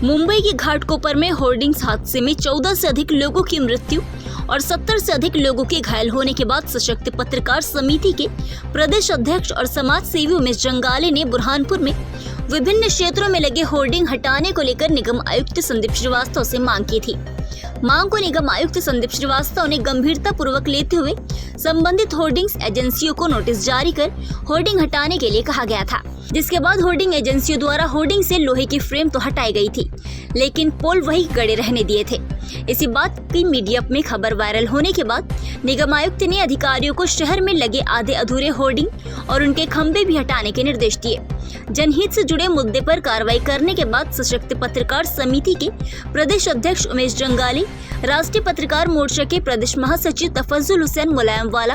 मुंबई के घाटकोपर में होर्डिंग्स हादसे में 14 से अधिक लोगों की मृत्यु और 70 से अधिक लोगों के घायल होने के बाद सशक्त पत्रकार समिति के प्रदेश अध्यक्ष और समाज सेवी उमेश जंगाले ने बुरहानपुर में विभिन्न क्षेत्रों में लगे होर्डिंग हटाने को लेकर निगम आयुक्त संदीप श्रीवास्तव से मांग की थी। मांग को निगम आयुक्त संदीप श्रीवास्तव ने गंभीरता पूर्वक लेते हुए संबंधित होर्डिंग्स एजेंसियों को नोटिस जारी कर होर्डिंग हटाने के लिए कहा गया था, जिसके बाद होर्डिंग एजेंसियों द्वारा होर्डिंग से लोहे की फ्रेम तो हटाई गई थी, लेकिन पोल वही गड़े रहने दिए थे। इसी बात की मीडिया में खबर वायरल होने के बाद निगम आयुक्त ने अधिकारियों को शहर में लगे आधे अधूरे होर्डिंग और उनके खंभे भी हटाने के निर्देश दिए। जनहित से जुड़े मुद्दे पर कार्रवाई करने के बाद सशक्त पत्रकार समिति के प्रदेश अध्यक्ष उमेश जंगाले, राष्ट्रीय पत्रकार मोर्चा के प्रदेश महासचिव तफज्जुल हुसैन मुलायमवाला,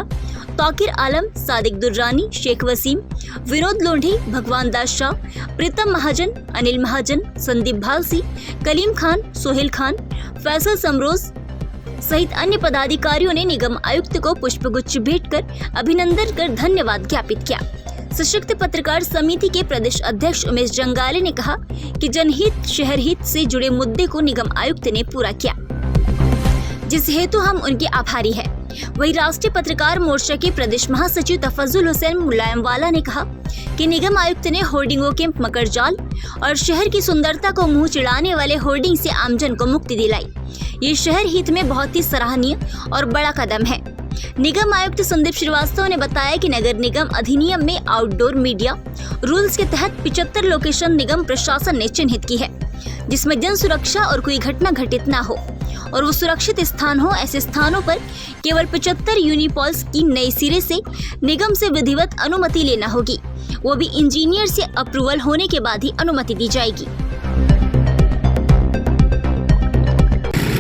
तौकीर आलम, सादिक दुर्रानी, शेख वसीम, विनोद लोंढे, भगवान दास शाह, प्रीतम महाजन, अनिल महाजन, संदीप भालसी, कलीम खान, सोहेल खान, फैसल समरोज सहित अन्य पदाधिकारियों ने निगम आयुक्त को पुष्पगुच्छ भेंट कर अभिनंदन कर धन्यवाद ज्ञापित किया। सशक्त पत्रकार समिति के प्रदेश अध्यक्ष उमेश जंगाले ने कहा कि जनहित शहर हित से जुड़े मुद्दे को निगम आयुक्त ने पूरा किया, जिस हेतु हम उनके आभारी हैं। वहीं राष्ट्रीय पत्रकार मोर्चा के प्रदेश महासचिव तफज्जुल हुसैन मुलायमवाला ने कहा कि निगम आयुक्त ने होर्डिंगों के मकड़जाल और शहर की सुंदरता को मुंह चिढ़ाने वाले होर्डिंग से आमजन को मुक्ति दिलाई। ये शहर हित में बहुत ही सराहनीय और बड़ा कदम है। निगम आयुक्त संदीप श्रीवास्तव ने बताया कि नगर निगम अधिनियम में आउटडोर मीडिया रूल्स के तहत 75 लोकेशन निगम प्रशासन ने चिन्हित की है, जिसमें जन सुरक्षा और कोई घटना घटित न हो और वो सुरक्षित स्थान हो। ऐसे स्थानों पर केवल 75 यूनिपॉल्स की नई सिरे से निगम से विधिवत अनुमति लेना होगी, वो भी इंजीनियर से अप्रूवल होने के बाद ही अनुमति दी जाएगी।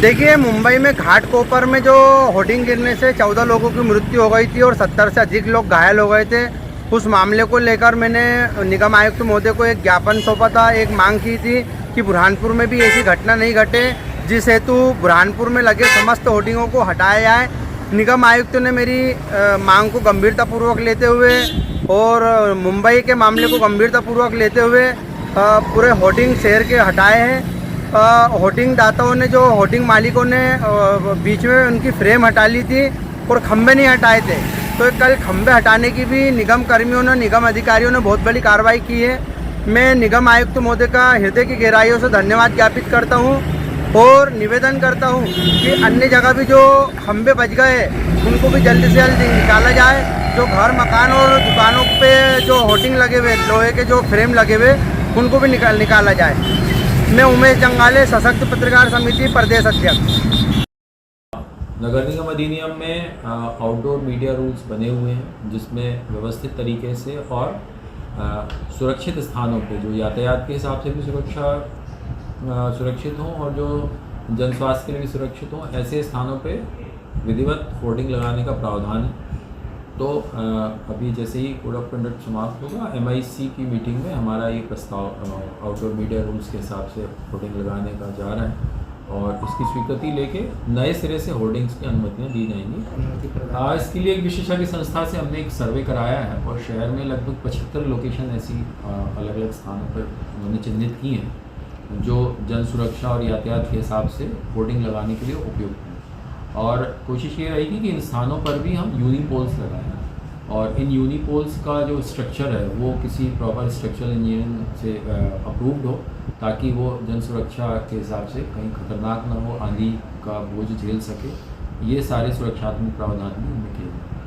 देखिए, मुंबई में घाटकोपर में जो होर्डिंग गिरने से 14 लोगों की मृत्यु हो गई थी और 70 से अधिक लोग घायल हो गए थे, उस मामले को लेकर मैंने निगम आयुक्त महोदय को एक ज्ञापन सौंपा था। एक मांग की थी कि बुरहानपुर में भी ऐसी घटना नहीं घटे, जिस हेतु बुरहानपुर में लगे समस्त होर्डिंगों को हटाया जाए। निगम आयुक्त ने मेरी मांग को गंभीरतापूर्वक लेते हुए और मुंबई के मामले को गंभीरतापूर्वक लेते हुए पूरे होर्डिंग शहर के हटाए हैं। होर्डिंग दाताओं ने, जो होर्डिंग मालिकों ने बीच में उनकी फ्रेम हटा ली थी और खंभे नहीं हटाए थे, तो कल खंभे हटाने की भी निगम कर्मियों ने, निगम अधिकारियों ने बहुत बड़ी कार्रवाई की है। मैं निगम आयुक्त महोदय का हृदय की गहराइयों से धन्यवाद ज्ञापित करता हूं और निवेदन करता हूं कि अन्य जगह भी जो खंभे बच गए उनको भी जल्द से जल्द निकाला जाए। जो घर, मकान और दुकानों पे जो होर्डिंग लगे हुए, लोहे के जो फ्रेम लगे हुए, उनको भी निकाला जाए। मैं उमेश जंगाले, सशक्त पत्रकार समिति प्रदेश अध्यक्ष। नगर निगम अधिनियम में आउटडोर मीडिया रूल्स बने हुए हैं, जिसमें व्यवस्थित तरीके से और सुरक्षित स्थानों पे जो यातायात के हिसाब से भी सुरक्षित हों और जो जन स्वास्थ्य के लिए भी सुरक्षित हों, ऐसे स्थानों पे विधिवत होर्डिंग लगाने का प्रावधान है। तो अभी जैसे ही कोड ऑफ कंडक्ट समाप्त होगा, MIC की मीटिंग में हमारा ये प्रस्ताव आउटडोर मीडिया रूल्स के हिसाब से होर्डिंग लगाने का जा रहा है और इसकी स्वीकृति लेके नए सिरे से होर्डिंग्स की अनुमतियाँ दी जाएंगी। इसके लिए एक विशेषज्ञ संस्था से हमने एक सर्वे कराया है और शहर में लगभग 75 लोकेशन ऐसी अलग अलग स्थानों पर उन्होंने चिन्हित की हैं जो जन सुरक्षा और यातायात के हिसाब से होर्डिंग लगाने के लिए उपयुक्त हैं। और कोशिश ये रहेगी कि इन स्थानों पर भी हम यूनिपोल्स लगाएं और इन यूनिपोल्स का जो स्ट्रक्चर है वो किसी प्रॉपर स्ट्रक्चरल इंजीनियरिंग से अप्रूव्ड हो, ताकि वो जन सुरक्षा के हिसाब से कहीं खतरनाक ना हो, आंधी का बोझ झेल सके। ये सारे सुरक्षात्मक प्रावधान भी उनमें किए जाएंगे।